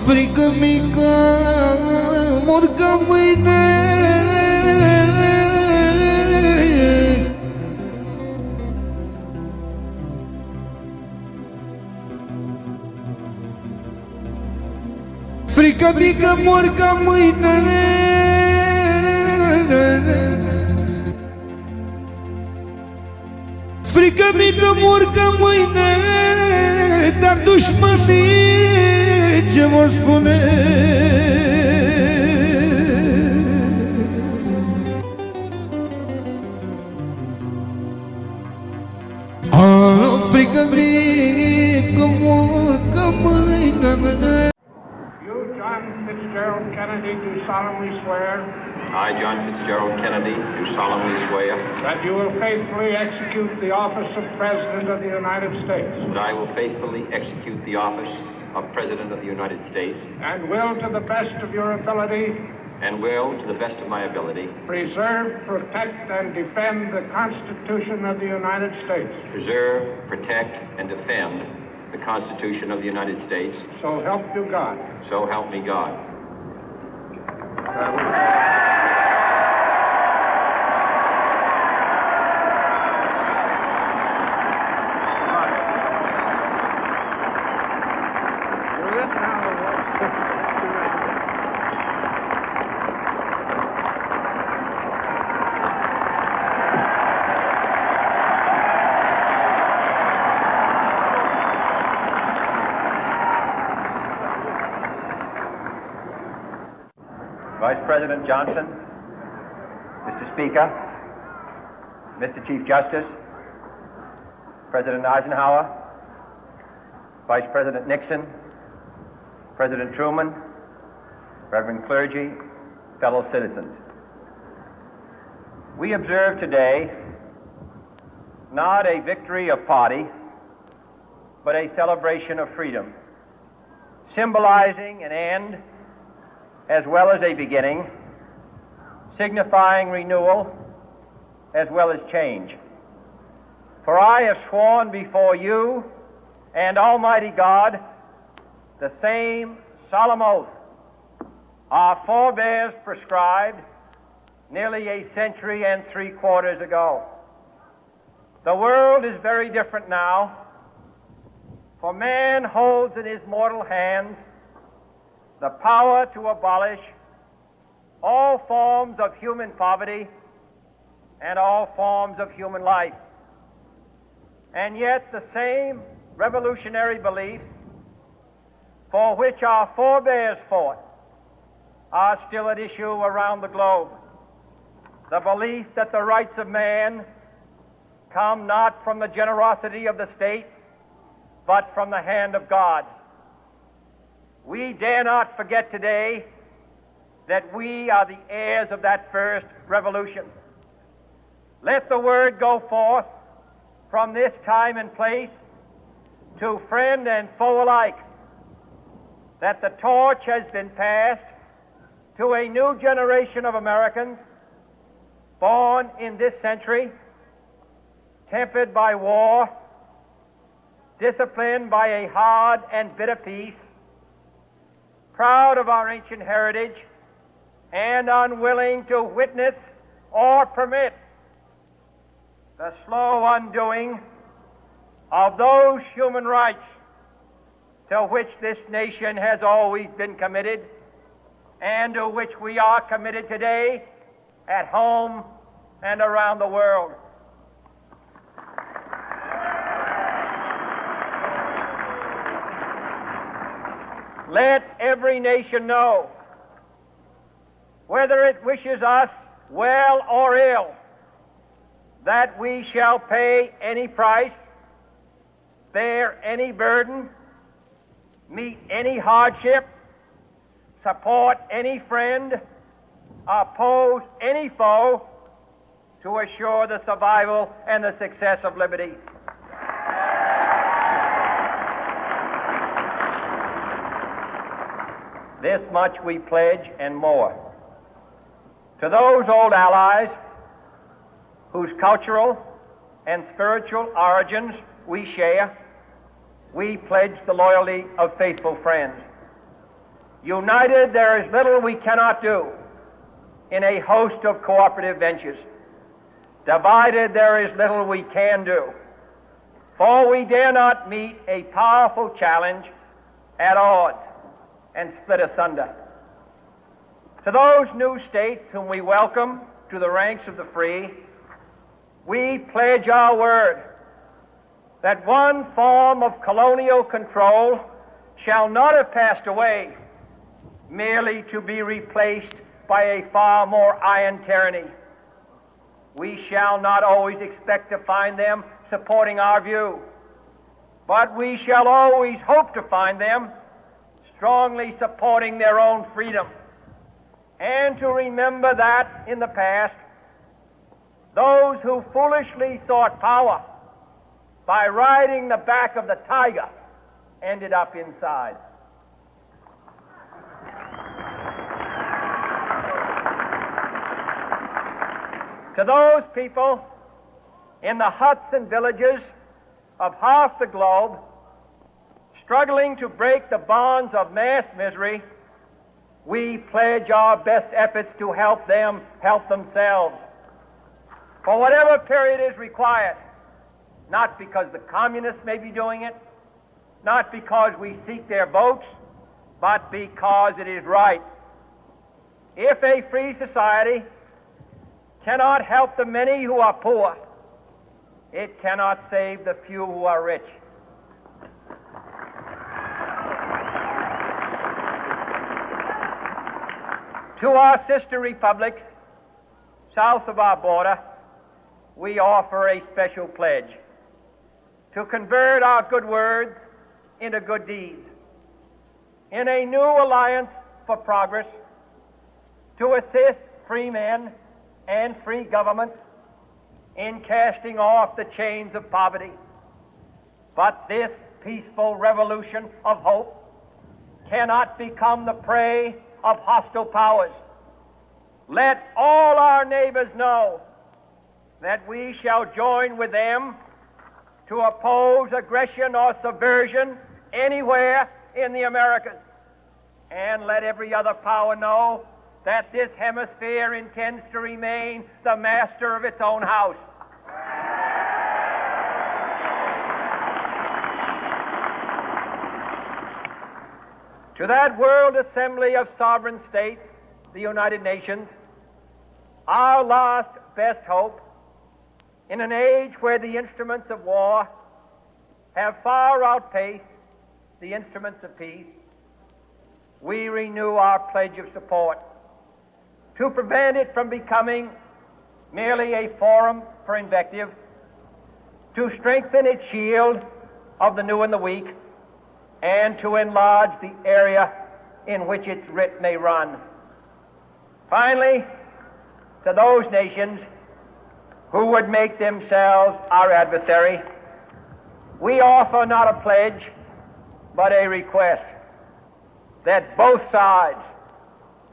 Frică mică, murcă mâine. Frică mică, murcă mâine. Frică mică, murcă mâine. Dar dușmanii ce vor spune? Frică mică, murcă mâine. You, John Fitzgerald Kennedy, do solemnly swear. I, John Fitzgerald Kennedy, do solemnly swear that you will faithfully execute the office of President of the United States. that I will faithfully execute the office of President of the United States And will, to the best of your ability, and will, to the best of my ability, preserve, protect, and defend the Constitution of the United States. preserve, protect, and defend the Constitution of the United States. So help you God. So help me God. Vice President Johnson, Mr. Speaker, Mr. Chief Justice, President Eisenhower, Vice President Nixon, President Truman, Reverend clergy, fellow citizens. We observe today not a victory of party, but a celebration of freedom, symbolizing an end as well as a beginning, signifying renewal as well as change. For I have sworn before you and Almighty God the same solemn oath our forebears prescribed nearly a century and 3/4 ago. The world is very different now, for man holds in his mortal hands the power to abolish all forms of human poverty and all forms of human life. And yet the same revolutionary beliefs for which our forebears fought are still at issue around the globe. The belief that the rights of man come not from the generosity of the state, but from the hand of God. We dare not forget today that we are the heirs of that first revolution. Let the word go forth from this time and place to friend and foe alike that the torch has been passed to a new generation of Americans born in this century, tempered by war, disciplined by a hard and bitter peace, proud of our ancient heritage, and unwilling to witness or permit the slow undoing of those human rights to which this nation has always been committed and to which we are committed today at home and around the world. let every nation know, whether it wishes us well or ill, that we shall pay any price, bear any burden, meet any hardship, support any friend, oppose any foe, to assure the survival and the success of liberty. This much we pledge and more. To those old allies whose cultural and spiritual origins we share, we pledge the loyalty of faithful friends. United, there is little we cannot do in a host of cooperative ventures. Divided, there is little we can do, for we dare not meet a powerful challenge at odds and split asunder. To those new states whom we welcome to the ranks of the free, we pledge our word that one form of colonial control shall not have passed away, merely to be replaced by a far more iron tyranny. We shall not always expect to find them supporting our view, but we shall always hope to find them strongly supporting their own freedom, and to remember that in the past, those who foolishly sought power by riding the back of the tiger ended up inside. To those people in the huts and villages of half the globe struggling to break the bonds of mass misery, we pledge our best efforts to help them help themselves for whatever period is required, not because the communists may be doing it, not because we seek their votes, but because it is right. If a free society cannot help the many who are poor, it cannot save the few who are rich. To our sister republics south of our border, we offer a special pledge to convert our good words into good deeds, in a new alliance for progress, to assist free men and free governments in casting off the chains of poverty. But this peaceful revolution of hope cannot become the prey of hostile powers. Let all our neighbors know that we shall join with them to oppose aggression or subversion anywhere in the Americas. And let every other power know that this hemisphere intends to remain the master of its own house. To that world assembly of sovereign states, the United Nations, our last best hope, in an age where the instruments of war have far outpaced the instruments of peace, we renew our pledge of support to prevent it from becoming merely a forum for invective, to strengthen its shield of the new and the weak, and to enlarge the area in which its writ may run. Finally, to those nations who would make themselves our adversary, we offer not a pledge, but a request that both sides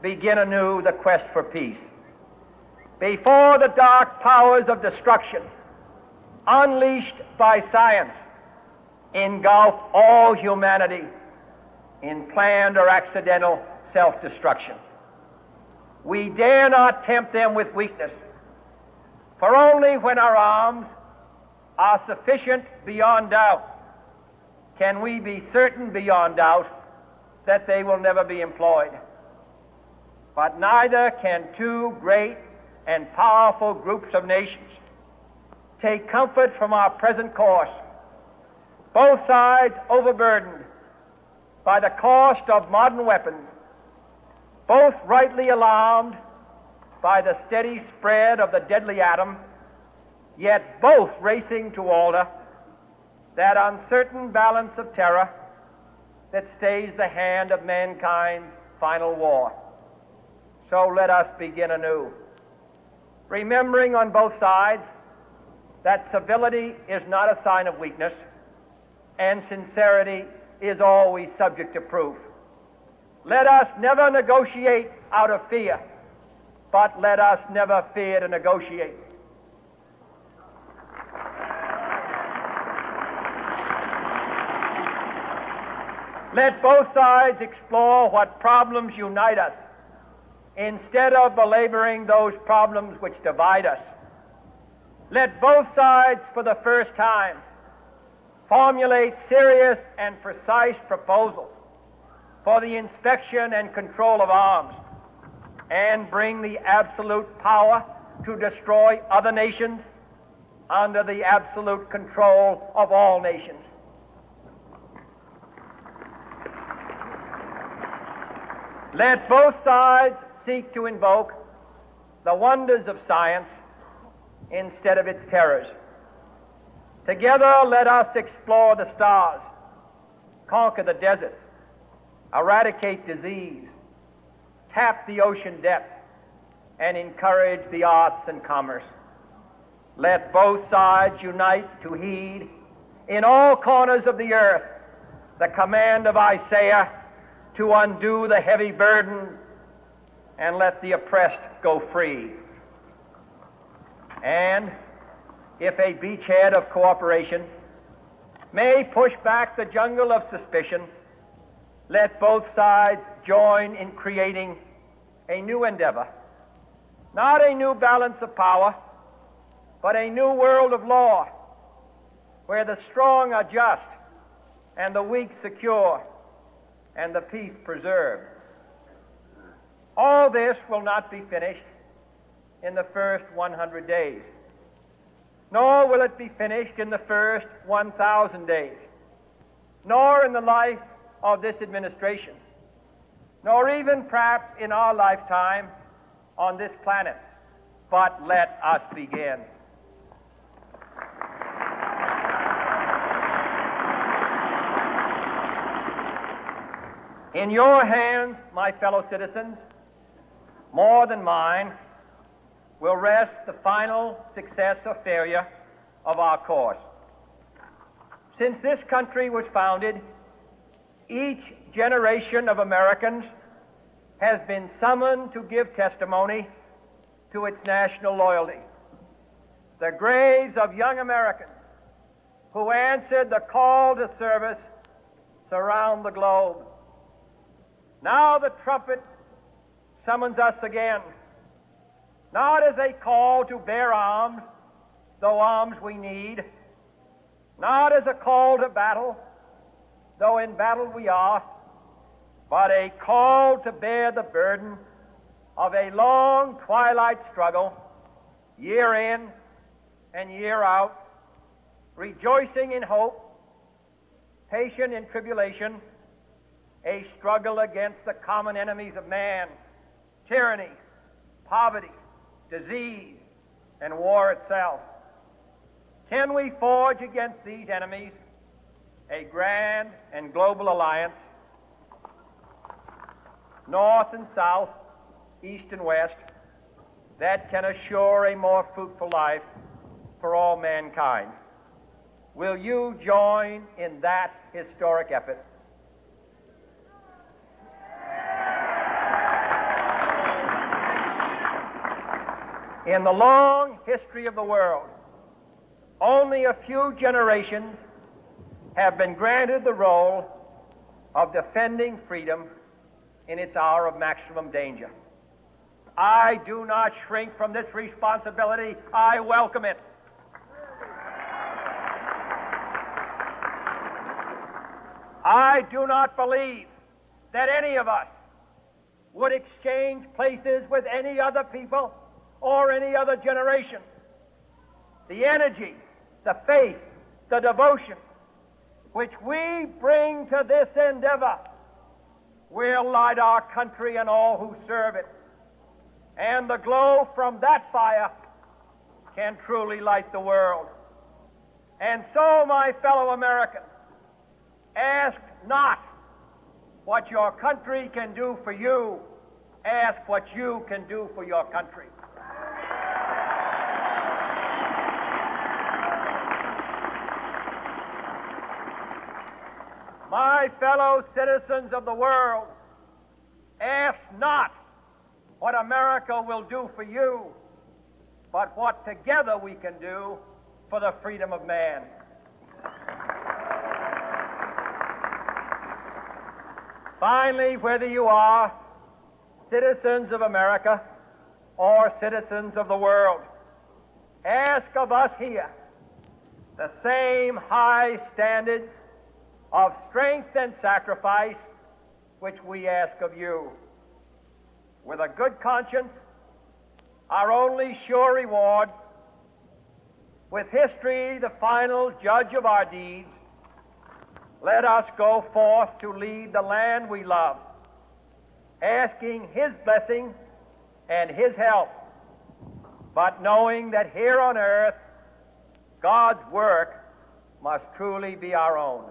begin anew the quest for peace. Before the dark powers of destruction, unleashed by science, engulf all humanity in planned or accidental self-destruction, we dare not tempt them with weakness, for only when our arms are sufficient beyond doubt can we be certain beyond doubt that they will never be employed. But neither can two great and powerful groups of nations take comfort from our present course, both sides overburdened by the cost of modern weapons, both rightly alarmed by the steady spread of the deadly atom, yet both racing to alter that uncertain balance of terror that stays the hand of mankind's final war. So let us begin anew, remembering on both sides that civility is not a sign of weakness, and sincerity is always subject to proof. Let us never negotiate out of fear, but let us never fear to negotiate. Let both sides explore what problems unite us, instead of belaboring those problems which divide us. Let both sides, for the first time, formulate serious and precise proposals for the inspection and control of arms, and bring the absolute power to destroy other nations under the absolute control of all nations. Let both sides seek to invoke the wonders of science instead of its terrors. Together let us explore the stars, conquer the deserts, eradicate disease, tap the ocean depths, and encourage the arts and commerce. Let both sides unite to heed in all corners of the earth the command of Isaiah to undo the heavy burden and let the oppressed go free. And if a beachhead of cooperation may push back the jungle of suspicion, let both sides join in creating a new endeavor, not a new balance of power, but a new world of law, where the strong are just and the weak secure and the peace preserved. All this will not be finished in the first 100 days, nor will it be finished in the first 1,000 days, nor in the life of this administration, nor even perhaps in our lifetime on this planet. But let us begin. In your hands, my fellow citizens, more than mine, will rest the final success or failure of our course. Since this country was founded, each generation of Americans has been summoned to give testimony to its national loyalty. The graves of young Americans who answered the call to service surround the globe. Now the trumpet summons us again, not as a call to bear arms, though arms we need, not as a call to battle, though in battle we are, but a call to bear the burden of a long twilight struggle, year in and year out, rejoicing in hope, patient in tribulation, a struggle against the common enemies of man, tyranny, poverty, disease, and war itself. Can we forge against these enemies a grand and global alliance, north and south, east and west, that can assure a more fruitful life for all mankind? Will you join in that historic effort? In the long history of the world, only a few generations have been granted the role of defending freedom in its hour of maximum danger. I do not shrink from this responsibility. I welcome it. I do not believe that any of us would exchange places with any other people or any other generation. The energy, the faith, the devotion which we bring to this endeavor will light our country and all who serve it. And the glow from that fire can truly light the world. And so, my fellow Americans, ask not what your country can do for you, ask what you can do for your country. My fellow citizens of the world, ask not what America will do for you, but what together we can do for the freedom of man. Finally, whether you are citizens of America or citizens of the world, ask of us here the same high standards of strength and sacrifice which we ask of you. With a good conscience, our only sure reward, with history the final judge of our deeds, let us go forth to lead the land we love, asking His blessing and His help, but knowing that here on earth, God's work must truly be our own.